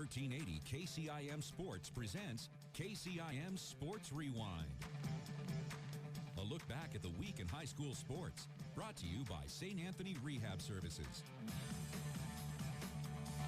1380 KCIM Sports presents KCIM Sports Rewind. A look back at the week in high school sports, brought to you by St. Anthony Rehab Services.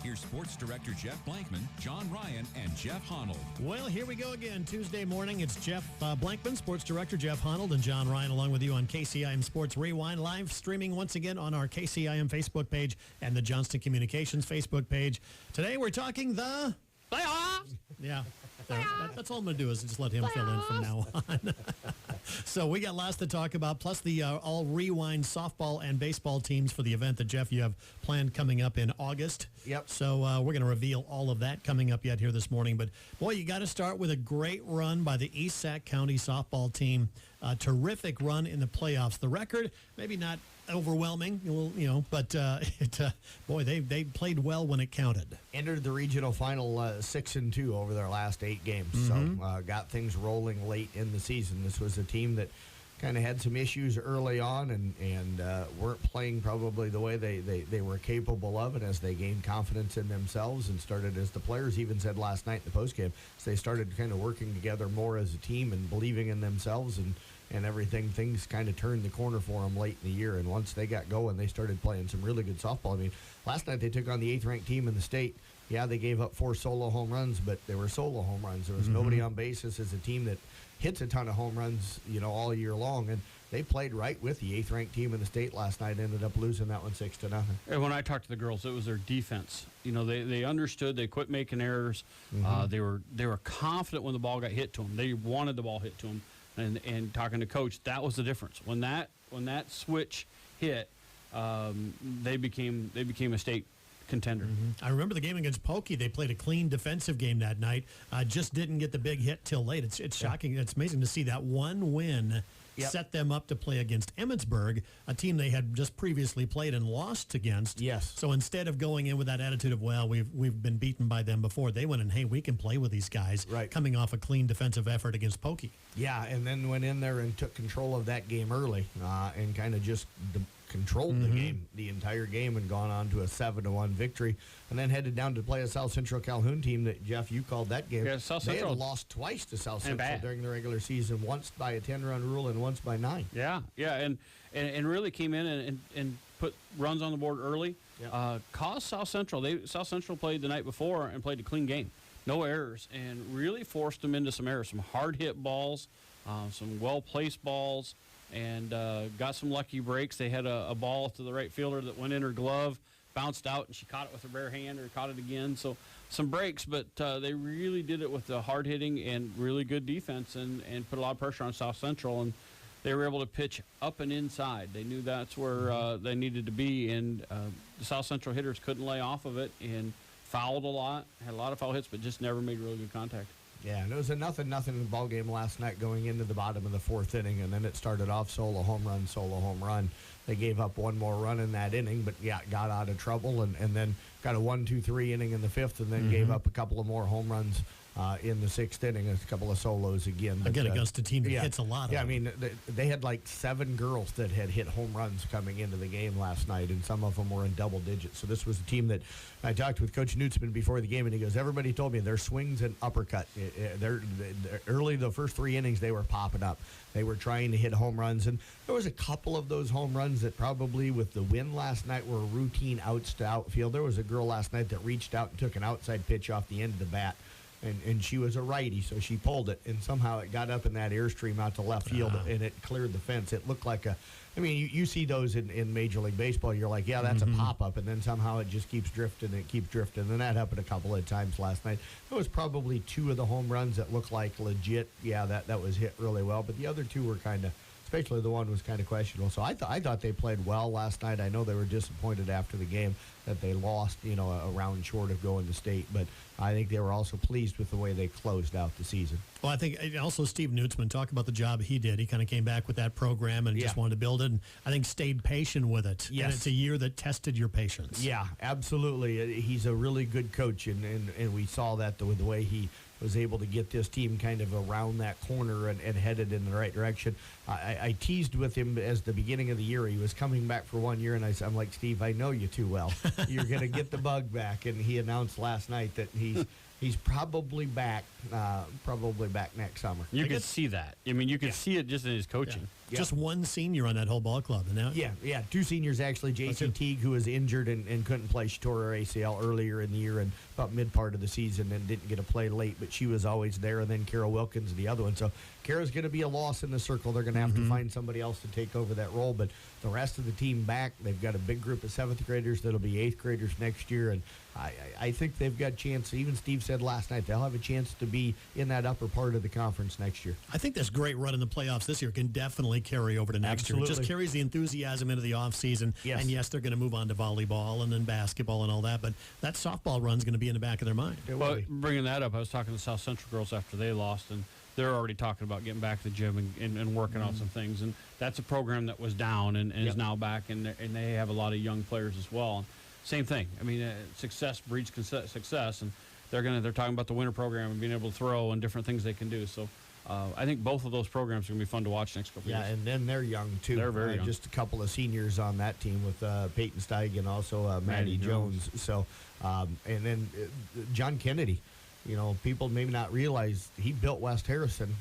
Here's Sports Director Jeff Blankman, John Ryan, and Jeff Honnold. Well, here we go again. Tuesday morning, it's Jeff Blankman, Sports Director Jeff Honnold, and John Ryan along with you on KCIM Sports Rewind, live streaming once again on our KCIM Facebook page and the Johnston Communications Facebook page. Today we're talking the playoffs. Yeah, that's all I'm going to do is just let him fill in from now on. So we got lots to talk about, plus the all rewind softball and baseball teams for the event that, Jeff, you have planned coming up in August. Yep. So we're going to reveal all of that coming up yet here this morning. But, boy, you got to start with a great run by the East Sac County softball team. A terrific run in the playoffs. The record, maybe not overwhelming, but boy, they played well when it counted. Entered the regional final 6-2 over their last 8 games, so got things rolling late in the season. This was a team that kind of had some issues early on and weren't playing probably the way they were capable of, and as they gained confidence in themselves and started, as the players even said last night in the postgame, as they started kind of working together more as a team and believing in themselves and everything, things kind of turned the corner for them late in the year. And once they got going, they started playing some really good softball. I mean, last night they took on the 8th-ranked team in the state. Yeah, they gave up 4 solo home runs, but they were solo home runs. There was nobody on base. This is a team that hits a ton of home runs, all year long. And they played right with the 8th-ranked team in the state last night, ended up losing that one 6-0. And when I talked to the girls, it was their defense. They understood. They quit making errors. They were confident when the ball got hit to them. They wanted the ball hit to them. And talking to Coach, that was the difference. When that switch hit, they became a state contender. I remember the game against Pokey. They played a clean defensive game that night. Just didn't get the big hit till late. It's shocking. It's amazing to see that one win set them up to play against Emmetsburg, a team they had just previously played and lost against. Yes. So instead of going in with that attitude of, well, we've been beaten by them before, they went in, hey, we can play with these guys. Right. Coming off a clean defensive effort against Pokey. Yeah, and then went in there and took control of that game early and kind of just controlled the game, the entire game, and gone on to a 7-1 victory, and then headed down to play a South Central Calhoun team that, Jeff, you called that game. Yeah, South Central. Central. They had lost twice to South Central during the regular season, once by a 10-run rule and once by 9. Yeah, and really came in and put runs on the board early. Yeah. Caused South Central. South Central played the night before and played a clean game. No errors, and really forced them into some errors, some hard-hit balls, some well-placed balls, and got some lucky breaks. They had a ball to the right fielder that went in her glove, bounced out, and she caught it with her bare hand or caught it again. So some breaks, but they really did it with the hard hitting and really good defense and put a lot of pressure on South Central. And they were able to pitch up and inside. They knew that's where they needed to be, and the South Central hitters couldn't lay off of it and fouled a lot, had a lot of foul hits, but just never made really good contact. Yeah, and it was a 0-0 ball game last night going into the bottom of the 4th inning, and then it started off solo home run. They gave up one more run in that inning, but got out of trouble, and then got a 1-2-3 inning in the 5th, and then gave up a couple of more home runs in the 6th inning, a couple of solos again. But, against a team that hits a lot. I mean, they had like 7 girls that had hit home runs coming into the game last night, and some of them were in double digits. So this was a team that I talked with Coach Nutzman before the game, and he goes, everybody told me their swings and uppercut. They're early, the first 3 innings, they were popping up. They were trying to hit home runs, and there was a couple of those home runs that probably with the win last night were routine outs to outfield. There was a girl last night that reached out and took an outside pitch off the end of the bat. And she was a righty, so she pulled it, and somehow it got up in that airstream out to left field, and it cleared the fence. It looked like you see those in Major League Baseball, you're like, yeah, that's a pop-up, and then somehow it just keeps drifting, and that happened a couple of times last night. There was probably 2 of the home runs that looked like legit. Yeah, that was hit really well, but the other 2 were kind of, especially the one was kind of questionable. So I thought they played well last night. I know they were disappointed after the game that they lost, a round short of going to state, but I think they were also pleased with the way they closed out the season. Well, I think also Steve Nutzman, talk about the job he did. He kind of came back with that program and just wanted to build it, and I think stayed patient with it. Yes. And it's a year that tested your patience. Yeah, absolutely. He's a really good coach, and we saw that with the way he was able to get this team kind of around that corner and headed in the right direction. I teased with him as the beginning of the year. He was coming back for 1 year, and I'm like, Steve, I know you too well. You're going to get the bug back. And he announced last night that he's probably back next summer. You could see that. I mean, you could see it just in his coaching. Yeah. Just one senior on that whole ball club. And now, yeah, 2 seniors actually. Jason Teague, who was injured and couldn't play. She tore her ACL earlier in the year and about mid part of the season and didn't get to play late, but she was always there. And then Carol Wilkins, the other one. So Kara's going to be a loss in the circle. They're going to have to find somebody else to take over that role. But the rest of the team back, they've got a big group of 7th graders that'll be 8th graders next year. And I think they've got a chance. Even Steve said last night they'll have a chance to be in that upper part of the conference next year. I think this great run in the playoffs this year can definitely carry over to next year. It just carries the enthusiasm into the offseason. Yes. And yes, they're going to move on to volleyball and then basketball and all that, but that softball run's going to be in the back of their mind. But bringing that up, I was talking to South Central girls after they lost, and they're already talking about getting back to the gym and working on some things. And that's a program that was down and is now back, and they have a lot of young players as well. And same thing. I mean, success breeds success, and they're talking about the winter program and being able to throw and different things they can do. So I think both of those programs are going to be fun to watch next couple of years. Yeah, and then they're young, too. They're very young. Just a couple of seniors on that team with Peyton Steig and also Maddie Jones. So, and then John Kennedy. You know, people maybe not realize he built West Harrison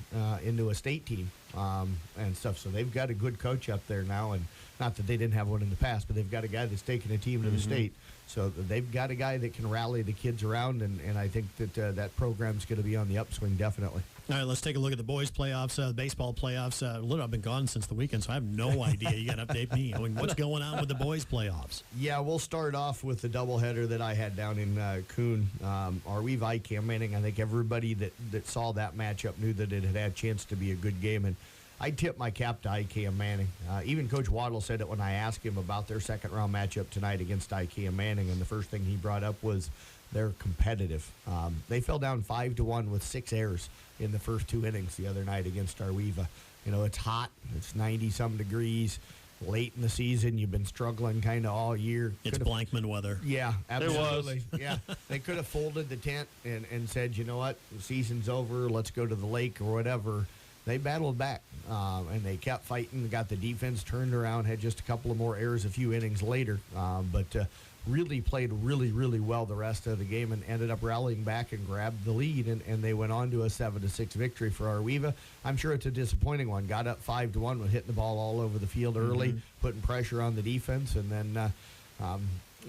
into a state team and stuff. So they've got a good coach up there now. And not that they didn't have one in the past, but they've got a guy that's taken a team to the state. So they've got a guy that can rally the kids around. And I think that that program's going to be on the upswing, definitely. All right, let's take a look at the boys' playoffs, baseball playoffs. I've been gone since the weekend, so I have no idea. You got to update me. I mean, what's going on with the boys' playoffs? Yeah, we'll start off with the doubleheader that I had down in Coon. Arweave ICAM Manning. I think everybody that saw that matchup knew that it had a chance to be a good game. And I tipped my cap to ICAM Manning. Even Coach Waddle said it when I asked him about their second-round matchup tonight against ICAM Manning, and the first thing he brought up was they're competitive. They fell down 5-1 with 6 errors in the first 2 innings the other night against Arweave. You know, it's hot. It's 90-some degrees. Late in the season, you've been struggling kind of all year. It's Blankman weather. Yeah, absolutely. Yeah, they could have folded the tent and said, you know what, the season's over. Let's go to the lake or whatever. They battled back, and they kept fighting. Got the defense turned around, had just a couple of more errors a few innings later, but really played really, really well the rest of the game and ended up rallying back and grabbed the lead, and they went on to a 7-6 victory for Arweave. I'm sure it's a disappointing one. Got up 5-1 with hitting the ball all over the field early, putting pressure on the defense, and then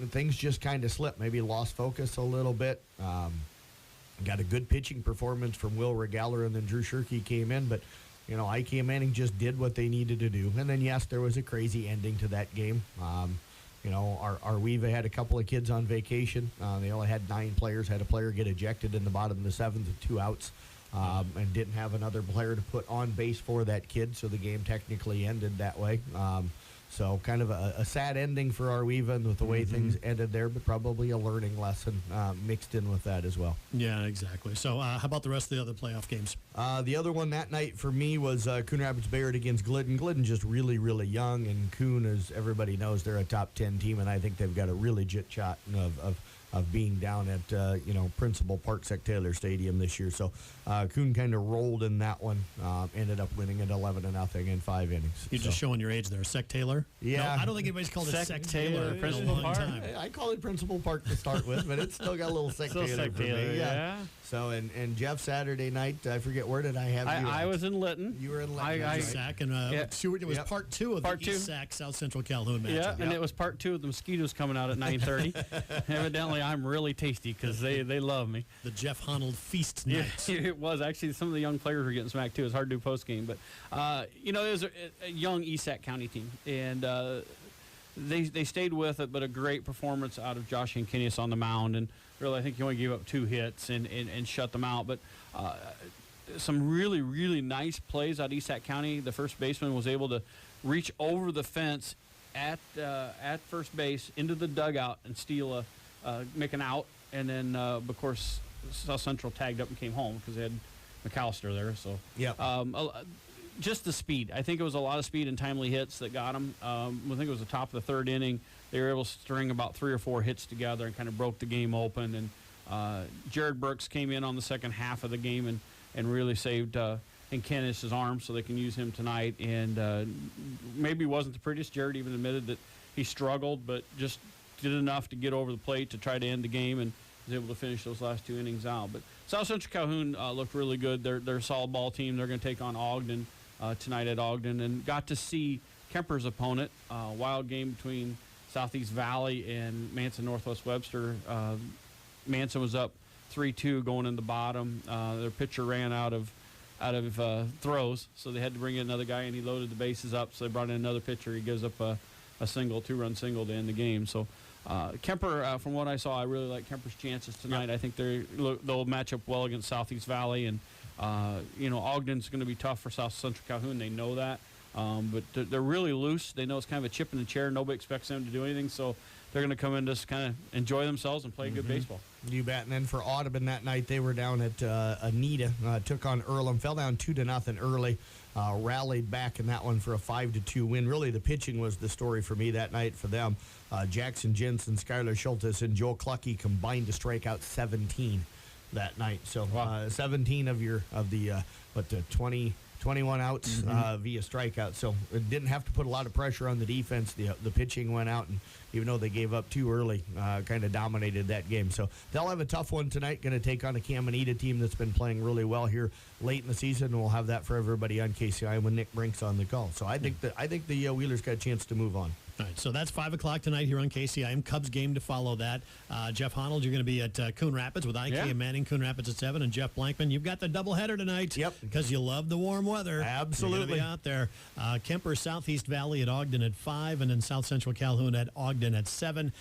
things just kind of slipped. Maybe lost focus a little bit. Got a good pitching performance from Will Regaller, and then Drew Shirkey came in, but you know, ICAM Manning just did what they needed to do. And then, yes, there was a crazy ending to that game. You know, Arweave had a couple of kids on vacation. They only had 9 players, had a player get ejected in the bottom of the 7th with 2 outs, and didn't have another player to put on base for that kid, so the game technically ended that way. So kind of a sad ending for Arweave and with the way things ended there, but probably a learning lesson mixed in with that as well. Yeah, exactly. So how about the rest of the other playoff games? The other one that night for me was Coon Rapids Bayard against Glidden. Glidden just really, really young, and Coon, as everybody knows, they're a top 10 team, and I think they've got a really legit shot of being down at, Principal Parksec Taylor Stadium this year. So Coon kind of rolled in that one, ended up winning at 11-0 in 5 innings. You're just showing your age there. Sec Taylor? Yeah. No, I don't think anybody's called it Sec Taylor in a Principal long Park? time. I call it Principal Park to start with, but it's still got a little Sec Still Taylor Sec for Taylor, me. yeah. So, and Jeff, Saturday night, I forget, where did I have you? I was in Lytton. You were in Lytton. I Sac, and it was part 2 of the East Sac South Central Calhoun matchup. Yeah, and it was part 2 of the mosquitoes coming out at 9:30. Evidently, I'm really tasty because they love me. The Jeff Honnold feast Yeah, night. it was. Actually, some of the young players were getting smacked, too. It's hard to do post-game. But, it was a young ESAC County team. And they stayed with it, but a great performance out of Josh Hankinius on the mound. And really, I think he only gave up 2 hits and shut them out. But some really, really nice plays out of ESAC County. The first baseman was able to reach over the fence at first base into the dugout and steal make an out. And then, of course, South Central tagged up and came home because they had McAllister there. So, just the speed. I think it was a lot of speed and timely hits that got them. I think it was the top of the 3rd inning. They were able to string about 3 or 4 hits together and kind of broke the game open. And Jared Brooks came in on the second half of the game and really saved Kennis's arm, so they can use him tonight. And maybe wasn't the prettiest. Jared even admitted that he struggled, but just did enough to get over the plate to try to end the game and was able to finish those last 2 innings out. But South Central Calhoun looked really good. They're a solid ball team. They're going to take on Ogden tonight at Ogden, and got to see Kemper's opponent. Wild game between Southeast Valley and Manson Northwest Webster. Manson was up 3-2 going in the bottom. Their pitcher ran out of throws, so they had to bring in another guy, and he loaded the bases up. So they brought in another pitcher. He gives up a single, 2-run single to end the game. So Kemper, from what I saw, I really like Kemper's chances tonight. I think they'll match up well against Southeast Valley, and Ogden's going to be tough for South Central Calhoun. They know that, but they're really loose. They know it's kind of a chip in the chair. Nobody expects them to do anything, so they're going to come in just kind of enjoy themselves and play good baseball. You bet. And then for Audubon that night, they were down at Anita, took on Earlham, fell down 2-0 early, rallied back in that one for a 5-2 win. Really, the pitching was the story for me that night for them. Jackson Jensen, Skylar Schultes, and Joel Clucky combined to strike out 17 that night. So 17 of the 21 outs via strikeout. So it didn't have to put a lot of pressure on the defense. The pitching went out, and even though they gave up too early, kind of dominated that game. So they'll have a tough one tonight, going to take on a Caminita team that's been playing really well here late in the season, and we'll have that for everybody on KCI when Nick Brink's on the call. So I think the Wheelers got a chance to move on. All right, so that's 5 o'clock tonight here on KCIM. Cubs game to follow that. Jeff Honnold, you're going to be at Coon Rapids with IK and Manning. Coon Rapids at 7, and Jeff Blankman, you've got the doubleheader tonight. Yep. Because you love the warm weather. Absolutely. You're going to be out there. Kemper, Southeast Valley at Ogden at 5, and then South Central Calhoun at Ogden at 7.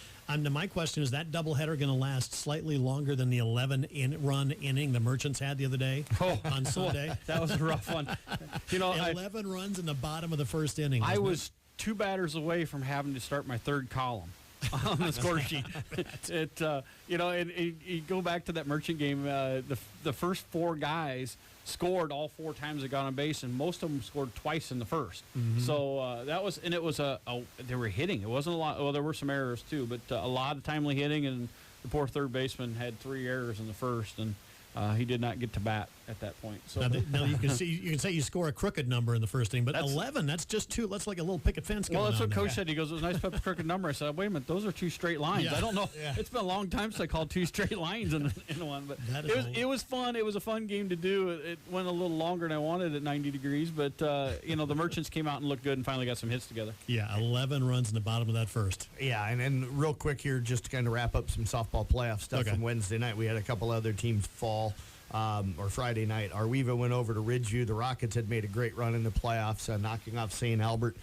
My question is, that doubleheader going to last slightly longer than the 11-run inning the Merchants had the other day on Sunday? That was a rough one. 11 runs in the bottom of the first inning. I was 2 batters away from having to start my third column on the score sheet. You go back to that Merchant game. The first 4 guys scored all 4 times they got on base, and most of them scored twice in the first. So that was, and it was they were hitting. It wasn't a lot. Well, there were some errors too, but a lot of timely hitting. And the poor third baseman had 3 errors in the first, and he did not get to bat at that point. So now you can say you score a crooked number in the first inning, but 11, that's just 2. That's like a little picket fence going on. Well, that's what there. Coach said. He goes, it was nice to put the crooked number. I said, wait a minute, those are 2 straight lines. Yeah. I don't know. Yeah. It's been a long time since I called 2 straight lines in one. But it was fun. It was a fun game to do. It went a little longer than I wanted at 90 degrees, but the Merchants came out and looked good and finally got some hits together. Yeah, 11 runs in the bottom of that first. Yeah, and real quick here, just to kind of wrap up some softball playoff stuff from Wednesday night. We had a couple other teams fall. Or Friday night. Arweva went over to Ridgeview. The Rockets had made a great run in the playoffs, knocking off St. Albert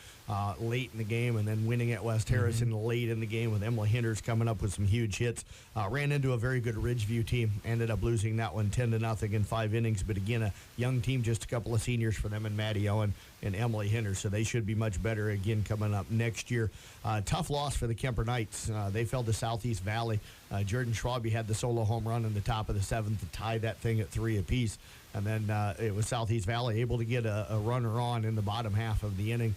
late in the game and then winning at West Harrison late in the game with Emily Hinders coming up with some huge hits. Ran into a very good Ridgeview team. Ended up losing that one 10-0 in 5 innings. But again, a young team, just a couple of seniors for them, and Maddie Owen and Emily Hinders. So they should be much better again coming up next year. Tough loss for the Kemper Knights. They fell to Southeast Valley. Jordan Schwabe had the solo home run in the top of the 7th to tie that thing at 3 apiece. And then it was Southeast Valley able to get a runner on in the bottom half of the inning.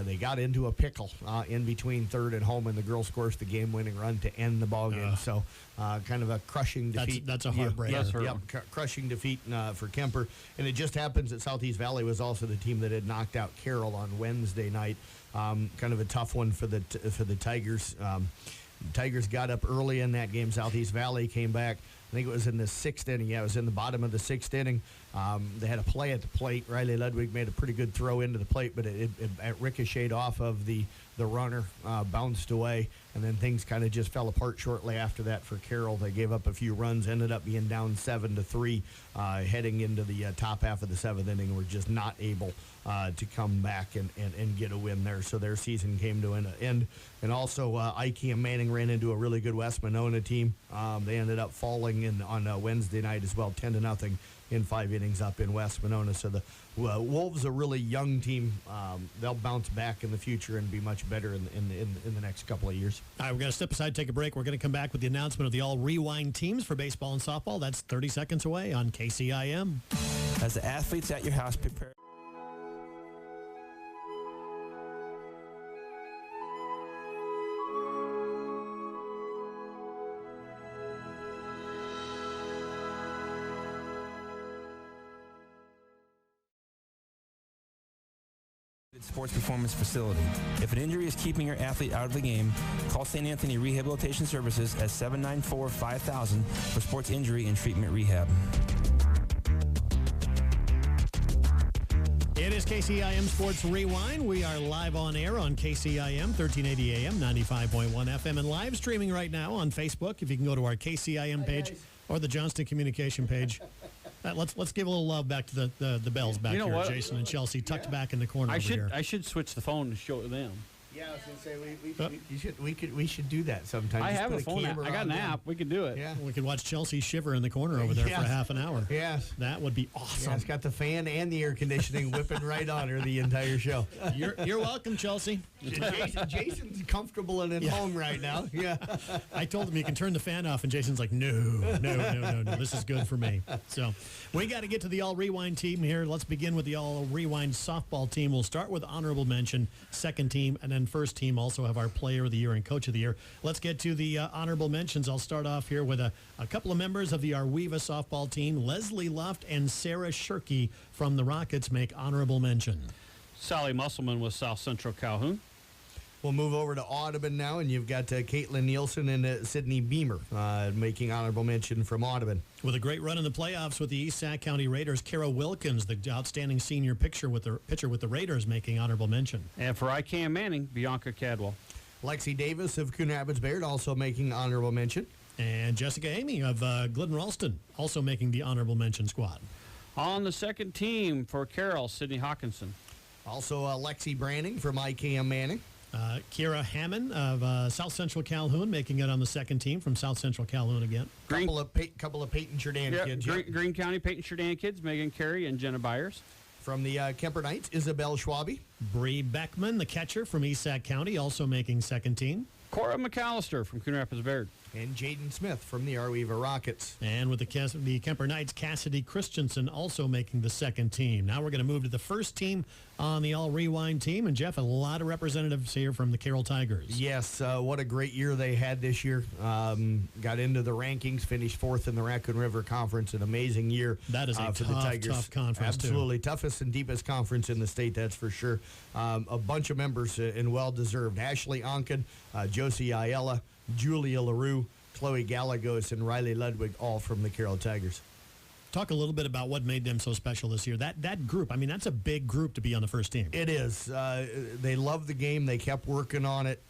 They got into a pickle in between third and home, and the girls scored the game-winning run to end the ball game. So kind of a crushing defeat. That's a heartbreaker. Crushing defeat for Kemper. And it just happens that Southeast Valley was also the team that had knocked out Carroll on Wednesday night. Kind of a tough one for the Tigers. Tigers got up early in that game. Southeast Valley came back. I think it was in the 6th inning. Yeah, it was in the bottom of the 6th inning. They had a play at the plate. Riley Ludwig made a pretty good throw into the plate, but it ricocheted off of the runner, bounced away, and then things kind of just fell apart shortly after that for Carroll. They gave up a few runs, ended up being down 7-3, heading into the top half of the 7th inning. Were just not able to come back and get a win there. So their season came to an end. And also, Ike and Manning ran into a really good West Monona team. They ended up falling on Wednesday night as well, 10-0 in 5 innings up in West Monona. So the Wolves, a really young team. They'll bounce back in the future and be much better in the next couple of years. All right, we're going to step aside, take a break. We're going to come back with the announcement of the All Rewind teams for baseball and softball. That's 30 seconds away on KCIM. As the athletes at your house prepare. Sports Performance Facility. If an injury is keeping your athlete out of the game, call St. Anthony Rehabilitation Services at 794-5000 for sports injury and treatment rehab. It is KCIM Sports Rewind. We are live on air on KCIM 1380 AM, 95.1 FM, and live streaming right now on Facebook. If you can go to our KCIM page or the Johnston Communication page. Let's give a little love back to the Bells back here. What? Jason and Chelsea tucked back in the corner over here. I should switch the phone and show them. Yeah, I was going to say we should do that sometime. I have a phone app. I got an app. We could do it. Yeah, we could watch Chelsea shiver in the corner over there for half an hour. Yes, that would be awesome. Yeah, it's got the fan and the air conditioning whipping right on her the entire show. You're welcome, Chelsea. Jason's comfortable and at home right now. Yeah, I told him you can turn the fan off, and Jason's like, no. This is good for me. So we got to get to the All Rewind team here. Let's begin with the All Rewind softball team. We'll start with honorable mention, second team, and then first team. Also have our Player of the Year and Coach of the Year. Let's get to the honorable mentions. I'll start off here with a couple of members of the Arweva softball team. Leslie Luft and Sarah Shirky from the Rockets make honorable mention. Sally Musselman with South Central Calhoun. We'll move over to Audubon now, and you've got Caitlin Nielsen and Sydney Beamer making honorable mention from Audubon. With a great run in the playoffs with the East Sac County Raiders, Kara Wilkins, the outstanding senior pitcher with the Raiders, making honorable mention. And for ICAM Manning, Bianca Cadwell. Lexi Davis of Coon Rapids Bayard also making honorable mention. And Jessica Amy of Glidden Ralston also making the honorable mention squad. On the second team for Carroll, Sydney Hawkinson. Also Lexi Branning from ICAM Manning. Kira Hammond of South Central Calhoun making it on the second team from South Central Calhoun again. Couple of Peyton Chardin kids. Green County Peyton Chardin kids, Megan Carey and Jenna Byers. From the Kemper Knights, Isabel Schwabe. Bree Beckman, the catcher from East Sac County, also making second team. Cora McAllister from Coon Rapids Bayard. And Jaden Smith from the Arweva Rockets. And with the Kemper Knights, Cassidy Christensen also making the second team. Now we're going to move to the first team on the All Rewind team. And Jeff, a lot of representatives here from the Carroll Tigers. Yes, what a great year they had this year. Got into the rankings, finished fourth in the Raccoon River Conference. An amazing year. That is a for the Tigers. Tough conference, Absolutely. Toughest and deepest conference in the state, that's for sure. A bunch of members and well-deserved. Ashley Onken, Josie Ayala, Julia LaRue, Chloe Galagos, and Riley Ludwig, all from the Carroll Tigers. Talk a little bit about what made them so special this year. That group, I mean, that's a big group to be on the first team. It is. They love the game. They kept working on it.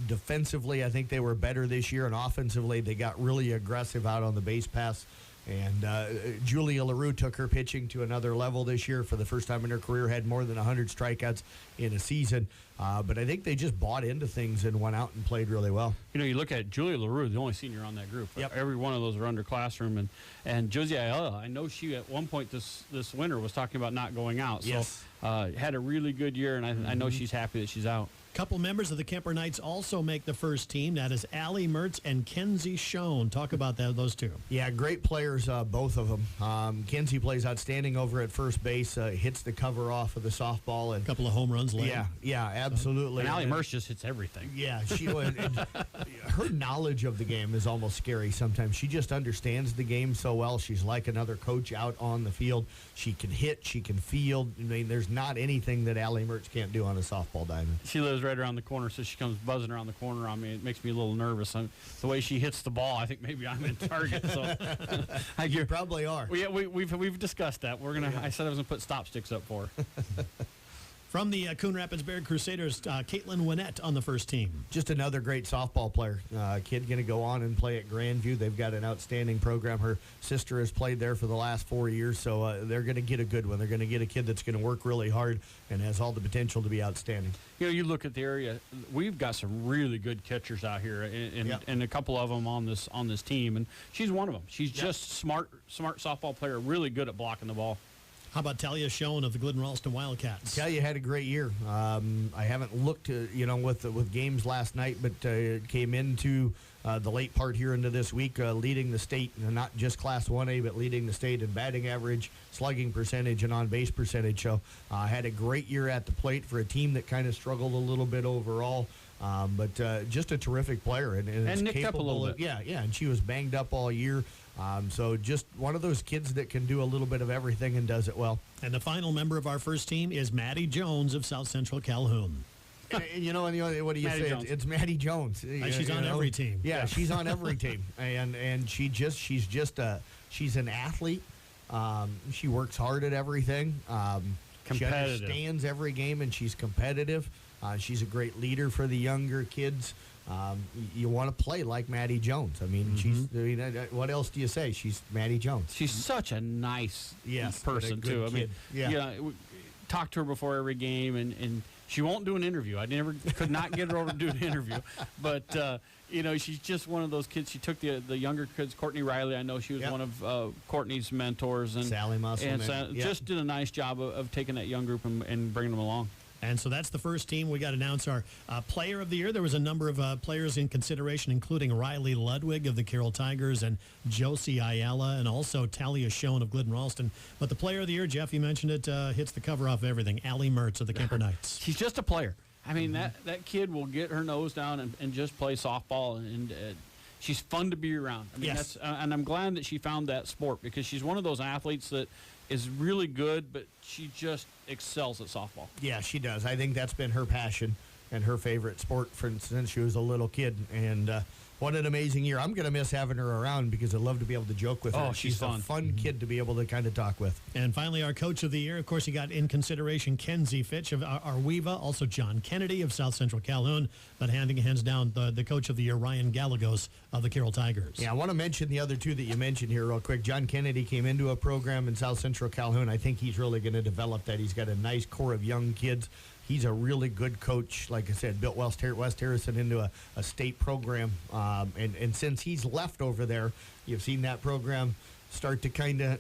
Defensively, I think they were better this year, and offensively, they got really aggressive out on the base pass. And Julia LaRue took her pitching to another level this year for the first time in her career, had more than 100 strikeouts in a season. But I think they just bought into things and went out and played really well. You know, you look at Julia LaRue, the only senior on that group. Yep. Every one of those are under classroom. And Josie Ayala, I know she at one point this winter was talking about not going out. So Yes. had a really good year, and I know she's happy that she's out. Couple members of the Kemper Knights also make the first team. That is Allie Mertz and Kenzie Schoen. Talk about those two. Yeah, great players, both of them. Kenzie plays outstanding over at first base, hits the cover off of the softball. And A couple of home runs late. Yeah, absolutely. And Allie Mertz just hits everything. Yeah, her knowledge of the game is almost scary sometimes. She just understands the game so well. She's like another coach out on the field. She can hit, she can field. I mean, there's not anything that Allie Mertz can't do on a softball diamond. She lives right around the corner, so she comes buzzing around the corner on me. It makes me a little nervous. The way she hits the ball, I think maybe I'm in target. So You probably are. We've discussed that. I said I was gonna put stop sticks up for her. From the Coon Rapids Bayard Crusaders, Caitlin Winnett on the first team. Just another great softball player. Kid going to go on and play at Grandview. They've got an outstanding program. Her sister has played there for the last 4 years, so they're going to get a good one. They're going to get a kid that's going to work really hard and has all the potential to be outstanding. You know, you look at the area. We've got some really good catchers out here, and a couple of them on this team. And she's one of them. She's just smart softball player, really good at blocking the ball. How about Talia Schoen of the Glidden Ralston Wildcats? Talia had a great year. I haven't looked, with games last night, but came into the late part here into this week, leading the state, not just Class 1A, but leading the state in batting average, slugging percentage, and on-base percentage. So had a great year at the plate for a team that kind of struggled a little bit overall. But just a terrific player, and it's nicked up a capable little of, bit. yeah, and she was banged up all year. So just one of those kids that can do a little bit of everything and does it well. And the final member of our first team is Maddie Jones of South Central Calhoun. And what do you Maddie say? Jones. It's Maddie Jones. She's on every team. Yeah, she's on every team, and she's an athlete. She works hard at everything. She Competitive. understands every game, and she's competitive. She's a great leader for the younger kids. You want to play like Maddie Jones. I mean, what else do you say? She's Maddie Jones. She's such a nice Yes, person, and a good too. I mean, kid. we talk to her before every game, and she won't do an interview. I could not get her over to do an interview. But, she's just one of those kids. She took the younger kids, Courtney Riley. I know she was Yep. one of Courtney's mentors. And Sally Musselman. And Yep. just did a nice job of taking that young group and bringing them along. And so that's the first team. We got to announce our player of the year. There was a number of players in consideration, including Riley Ludwig of the Carroll Tigers and Josie Ayala and also Talia Schoen of Glidden Ralston. But the player of the year, Jeff, you mentioned it, hits the cover off everything. Allie Mertz of the Kemper Knights. She's just a player. I mean, that kid will get her nose down and just play softball, and she's fun to be around. I mean, Yes. and I'm glad that she found that sport, because she's one of those athletes that is really good, but she just excels at softball. Yeah, she does. I think that's been her passion and her favorite sport since she was a little kid. And what an amazing year. I'm going to miss having her around because I love to be able to joke with her. Oh, she's fun. a fun kid to be able to kind of talk with. And finally, our coach of the year, of course, you got in consideration Kenzie Fitch of Arweva, also John Kennedy of South Central Calhoun, but handing hands down the coach of the year, Ryan Gallegos of the Carroll Tigers. Yeah, I want to mention the other two that you mentioned here real quick. John Kennedy came into a program in South Central Calhoun. I think he's really going to develop that. He's got a nice core of young kids. He's a really good coach. Like I said, built West Harrison into a state program. And since he's left over there, you've seen that program start to kind of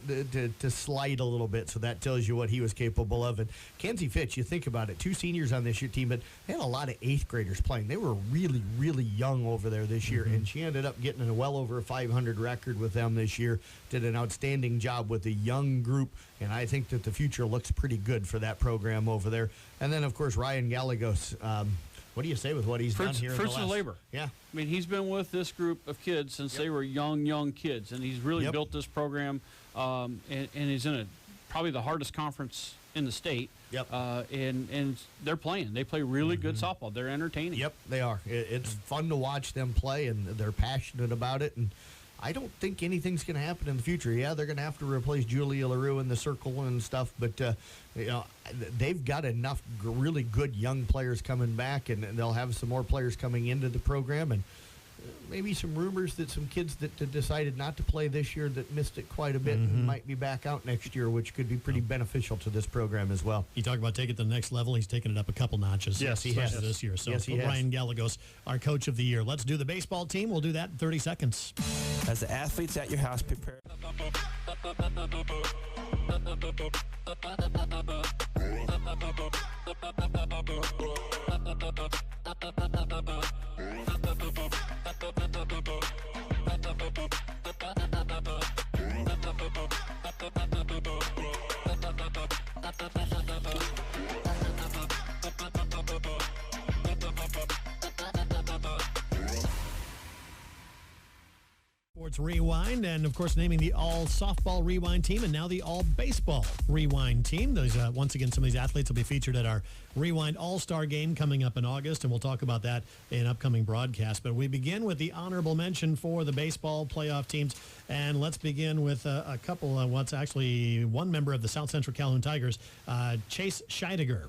to slide a little bit. So that tells you what he was capable of. And Kenzie Fitch, you think about it, 2 seniors on this year team, but they had a lot of 8th graders playing. They were really, really young over there this year. And she ended up getting a well over a 500 record with them this year. Did an outstanding job with a young group. And I think that the future looks pretty good for that program over there. And then, of course, Ryan Gallegos. What do you say with what he's done here? Fruits of labor. Yeah. I mean, he's been with this group of kids since they were young kids, and he's really built this program, and he's in probably the hardest conference in the state. Yep. And they're playing. They play really good softball. They're entertaining. Yep, they are. It's fun to watch them play, and they're passionate about it. And I don't think anything's going to happen in the future. Yeah, they're going to have to replace Julia LaRue in the circle and stuff, but they've got enough really good young players coming back, and they'll have some more players coming into the program, and maybe some rumors that some kids that decided not to play this year that missed it quite a bit might be back out next year, which could be pretty beneficial to this program as well. You talk about taking it to the next level. He's taken it up a couple notches. Yes, he especially has. this year. So Yes, he has. Ryan Gallegos, our coach of the year. Let's do the baseball team. We'll do that in 30 seconds. As the athletes at your house prepare. Sports Rewind, and of course naming the all softball rewind team and now the all baseball rewind team. Those once again, some of these athletes will be featured at our Rewind All-Star game coming up in August, and we'll talk about that in upcoming broadcasts. But we begin with the honorable mention for the baseball playoff teams, and let's begin with a couple. What's actually one member of the South Central Calhoun Tigers, Chase Scheidegger.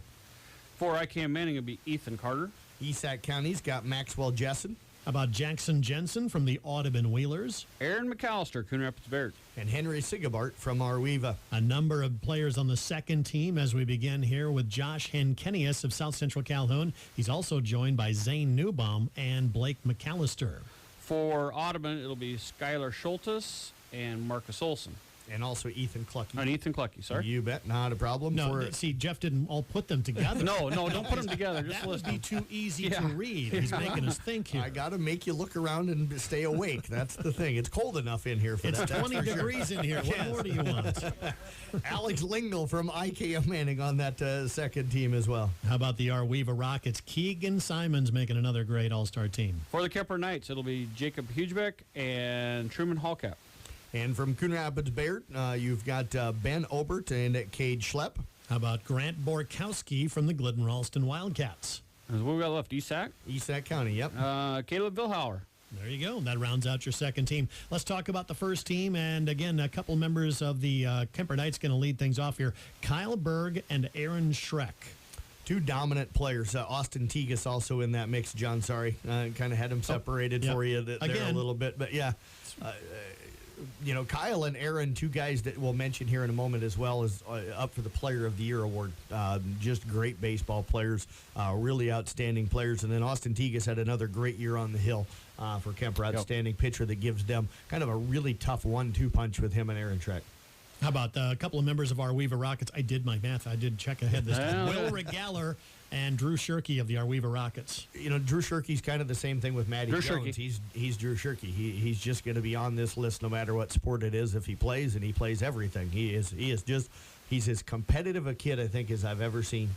For ICAM Manning, it'll be Ethan Carter. Esac County's got Maxwell Jessen. About Jackson Jensen from the Audubon Wheelers. Aaron McAllister, Coon Rapids Bears. And Henry Sigabart from Arweva. A number of players on the second team as we begin here with Josh Henkenius of South Central Calhoun. He's also joined by Zane Newbaum and Blake McAllister. For Audubon, it'll be Skylar Schultes and Marcus Olson. And also Ethan Clucky. And Ethan Clucky, sorry. You bet, not a problem. No, see, Jeff didn't all put them together. No, don't put them together. Just That would list be them. too easy to read. He's making us think here. I got to make you look around and stay awake. That's the thing. It's cold enough in here for It's that. 20 degrees in here. What Yes. more do you want? Alex Lingle from IKM Manning on that second team as well. How about the Arweva Rockets? Keegan Simons making another great all-star team. For the Kemper Knights, it'll be Jacob Hugebeck and Truman Hallcap. And from Coon Rapids Bayard, you've got Ben Obert and Cade Schlepp. How about Grant Borkowski from the Glidden Ralston Wildcats? What we got left? ESAC? East County, yep. Caleb Vilhauer. There you go. That rounds out your second team. Let's talk about the first team. And again, a couple members of the Kemper Knights going to lead things off here. Kyle Berg and Aaron Schreck. Two dominant players. Austin Tegas also in that mix, John. Sorry. Kind of had him separated yep. for you there Again. a little bit. But yeah, Kyle and Aaron, two guys that we'll mention here in a moment as well, is up for the Player of the Year award. Just great baseball players, really outstanding players. And then Austin Tegas had another great year on the hill for Kemper. Outstanding pitcher that gives them kind of a really tough 1-2 punch with him and Aaron Schreck. How about a couple of members of our Arweva Rockets? I did my math. I did check ahead this time. Will Regaller and Drew Shirkey of the Arweva Rockets. Drew Shirkey's kind of the same thing with Matty Drew Jones. Shirkey. He's Drew Shirkey. He's just going to be on this list no matter what sport it is if he plays, and he plays everything. He's as competitive a kid, I think, as I've ever seen.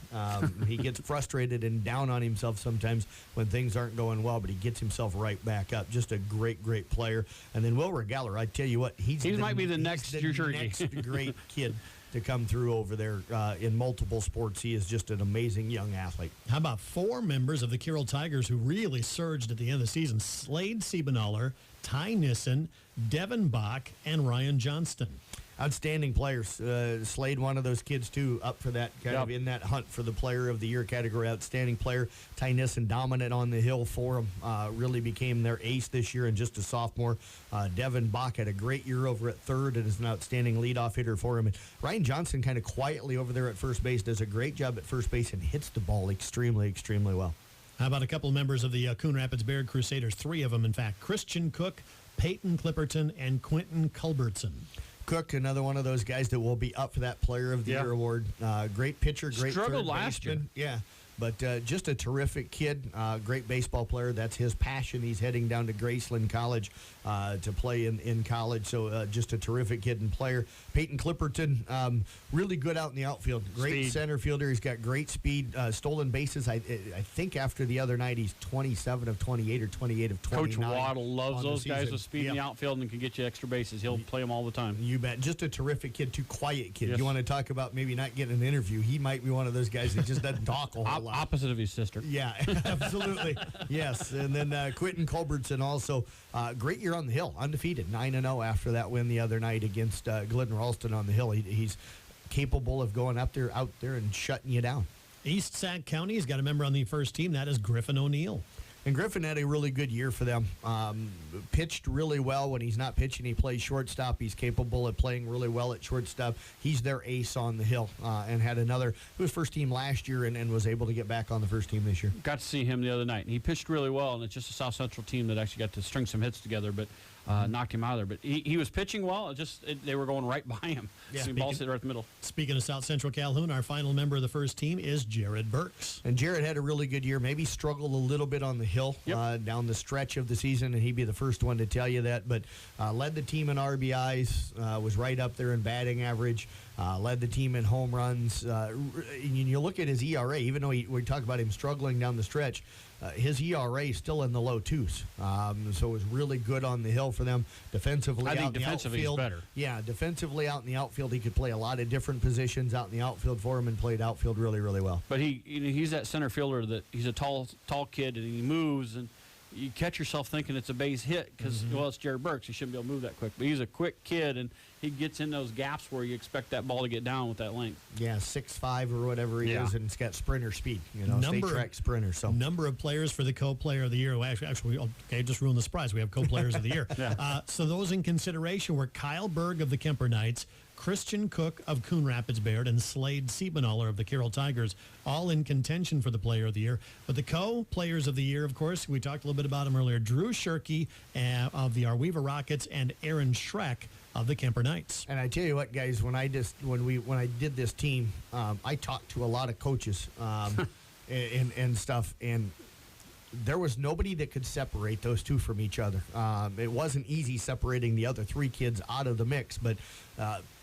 He gets frustrated and down on himself sometimes when things aren't going well, but he gets himself right back up. Just a great, great player. And then Will Regaller, I tell you what, he might be the next Drew Shirkey. next great kid to come through over there in multiple sports. He is just an amazing young athlete. How about 4 members of the Carroll Tigers who really surged at the end of the season? Slade Siebenaller, Ty Nissen, Devin Bach, and Ryan Johnston. Outstanding players. Slade, one of those kids, too, up for that kind Yep. of in that hunt for the Player of the Year category. Outstanding player. Ty Nissen dominant on the hill for him. Really became their ace this year and just a sophomore. Devin Bach had a great year over at third and is an outstanding leadoff hitter for him. And Ryan Johnson kind of quietly over there at first base does a great job at first base and hits the ball extremely, extremely well. How about a couple of members of the Coon Rapids Bayard Crusaders? 3 of them, in fact. Christian Cook, Peyton Clipperton, and Quentin Culbertson. Cook, another one of those guys that will be up for that Player of the Year award. Great pitcher, great Struggled third last baseman. year. Yeah, but just a terrific kid, great baseball player. That's his passion. He's heading down to Graceland College to play in college. So just a terrific kid and player. Peyton Clipperton, really good out in the outfield. Great Speed. center fielder. He's got great speed. Stolen bases. I think after the other night, he's 27 of 28 or 28 of 29. Coach Waddle loves on the those guys season. with speed in the Yep. outfield and can get you extra bases. He'll play them all the time. You bet. Just a terrific kid, too quiet kid. Yes. You want to talk about maybe not getting an interview. He might be one of those guys that just doesn't talk a whole lot. Opposite of his sister. Yeah, absolutely. Yes. And then Quentin Culbertson also, great year on the hill, undefeated, 9-0 after that win the other night against Glidden Ralston on the hill. He's capable of going out there and shutting you down. East Sac County has got a member on the first team. That is Griffin O'Neill. And Griffin had a really good year for them. Pitched really well. When he's not pitching, he plays shortstop. He's capable of playing really well at shortstop. He's their ace on the hill and had another. He was first team last year and was able to get back on the first team this year. Got to see him the other night. He pitched really well, and it's just a South Central team that actually got to string some hits together, but knocked him out of there. But he was pitching well. They were going right by him. Yeah. So the ball hit right in the middle. Speaking of South Central Calhoun, our final member of the first team is Jared Burks. And Jared had a really good year. Maybe struggled a little bit on the hill down the stretch of the season, and he'd be the first one to tell you that. But led the team in RBIs, was right up there in batting average, led the team in home runs. And you look at his ERA, even though we talk about him struggling down the stretch, his ERA is still in the low 2s. So it was really good on the hill for them. Defensively, I think out in the defensively he's outfield, better. Yeah, defensively out in the outfield, he could play a lot of different positions out in the outfield for him and played outfield really, really well. But he's that center fielder that he's a tall kid, and he moves, and you catch yourself thinking it's a base hit because, well, it's Jared Burks. He shouldn't be able to move that quick. But he's a quick kid, and he gets in those gaps where you expect that ball to get down with that length. Yeah, 6'5" or whatever he Yeah. is, and it's got sprinter speed, state track sprinter. So Number of players for the co-player of the year. Well, actually, okay, just ruined the surprise. We have co-players of the year. Yeah. So those in consideration were Kyle Berg of the Kemper Knights, Christian Cook of Coon Rapids Bayard, and Slade Siebenaller of the Carroll Tigers, all in contention for the Player of the Year. But the co-Players of the Year, of course, we talked a little bit about him earlier, Drew Shirkey of the Arweeva Rockets and Aaron Schreck of the Kemper Knights. And I tell you what, guys, when I did this team, I talked to a lot of coaches and stuff, and there was nobody that could separate those two from each other. It wasn't easy separating the other three kids out of the mix, but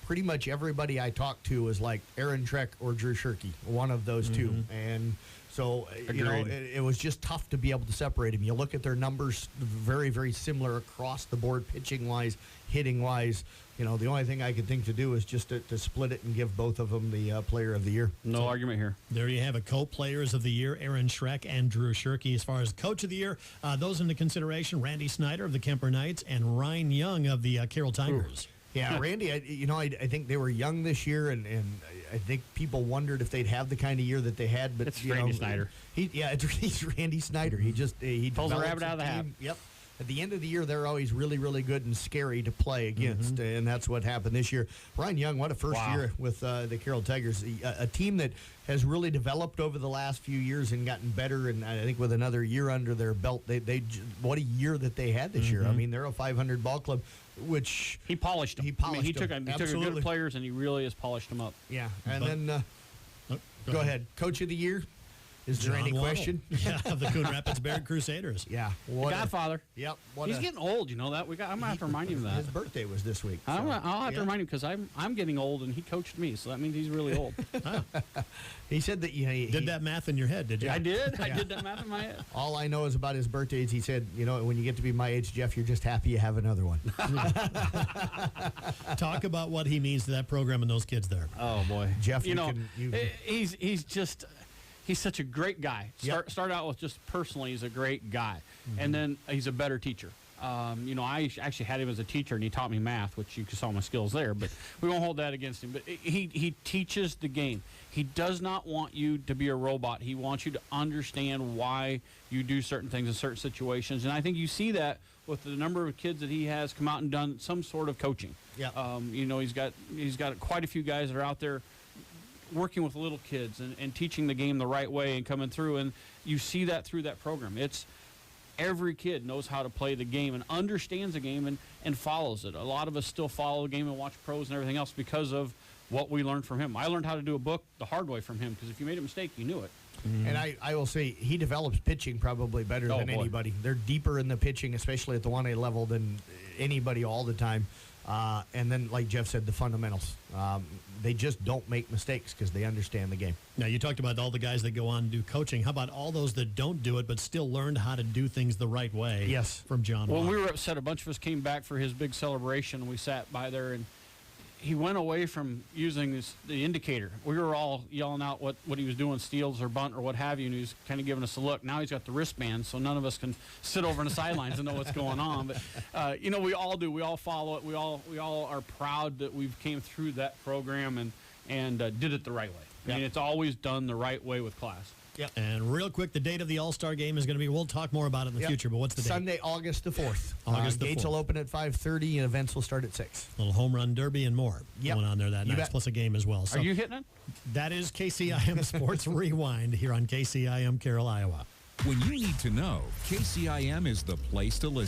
pretty much everybody I talked to was like Aaron Schreck or Drew Shirkey, one of those two. And so, you know, it was just tough to be able to separate them. You look at their numbers, very, very similar across the board, pitching-wise, hitting-wise. You know, the only thing I could think to do is just to split it and give both of them the Player of the Year. No argument here. There you have it, co-Players of the Year, Aaron Schreck and Drew Shirkey. As far as Coach of the Year, those into consideration, Randy Snyder of the Kemper Knights and Ryan Young of the Carroll Tigers. Yeah, Randy, I think they were young this year, and I think people wondered if they'd have the kind of year that they had. But It's Randy Snyder. He's Randy Snyder. He Pulls a develops rabbit out of the hat. Yep. At the end of the year, they're always really, really good and scary to play against, and that's what happened this year. Ryan Young, what a first year with the Carroll Tigers, a team that has really developed over the last few years and gotten better. And I think with another year under their belt, what a year that they had this year. I mean, they're a 500 ball club, which He polished them. He polished he took them. a good players, and he really has polished them up. Yeah, and then go ahead, Coach of the Year. Is there any Waddle. question? Yeah, of the Coon Rapids Bayard Crusaders. Yeah, The Godfather. Yep. He's getting old, you know that. I'm gonna have to remind him of that. His birthday was this week. I'll have to yeah. remind him because I'm getting old, and he coached me, so that means he's really old. He said that he Did that math in your head, did you? I did. I did that math in my head. All I know is about his birthdays. He said, when you get to be my age, Jeff, you're just happy you have another one. Talk about what he means to that program and those kids there. Oh boy, Jeff, he's such a great guy. Start out with just personally, he's a great guy, and then he's a better teacher. I actually had him as a teacher, and he taught me math, which you saw my skills there. But we won't hold that against him. But he teaches the game. He does not want you to be a robot. He wants you to understand why you do certain things in certain situations. And I think you see that with the number of kids that he has come out and done some sort of coaching. Yeah. He's got quite a few guys that are out there working with little kids and teaching the game the right way and coming through. And you see that through that program. Every kid knows how to play the game and understands the game and follows it. A lot of us still follow the game and watch pros and everything else because of what we learned from him. I learned how to do a book the hard way from him because if you made a mistake, you knew it. And I will say he develops pitching probably better than anybody. They're deeper in the pitching, especially at the 1A level, than anybody all the time. And then, like Jeff said, the fundamentals. They just don't make mistakes because they understand the game. Now, you talked about all the guys that go on and do coaching. How about all those that don't do it but still learned how to do things the right way? Yes. From John When Waddle. we were upset, a bunch of us came back for his big celebration, and we sat by there, and he went away from using the indicator. We were all yelling out what he was doing, steals or bunt or what have you, and he was kind of giving us a look. Now he's got the wristband, so none of us can sit over on the sidelines and know what's going on. But, we all do. We all follow it. We all are proud that we've came through that program and did it the right way. I mean, it's always done the right way with class. Yep. And real quick, the date of the All-Star game is going to be, we'll talk more about it in the future, but what's the date? Sunday, August the 4th. August the Gates 4th. will open at 5:30 and events will start at 6. Little home run derby and more Yep. going on there that You night, bet. plus a game as well. So Are you hitting it? that is KCIM Sports Rewind here on KCIM Carroll, Iowa. When you need to know, KCIM is the place to listen.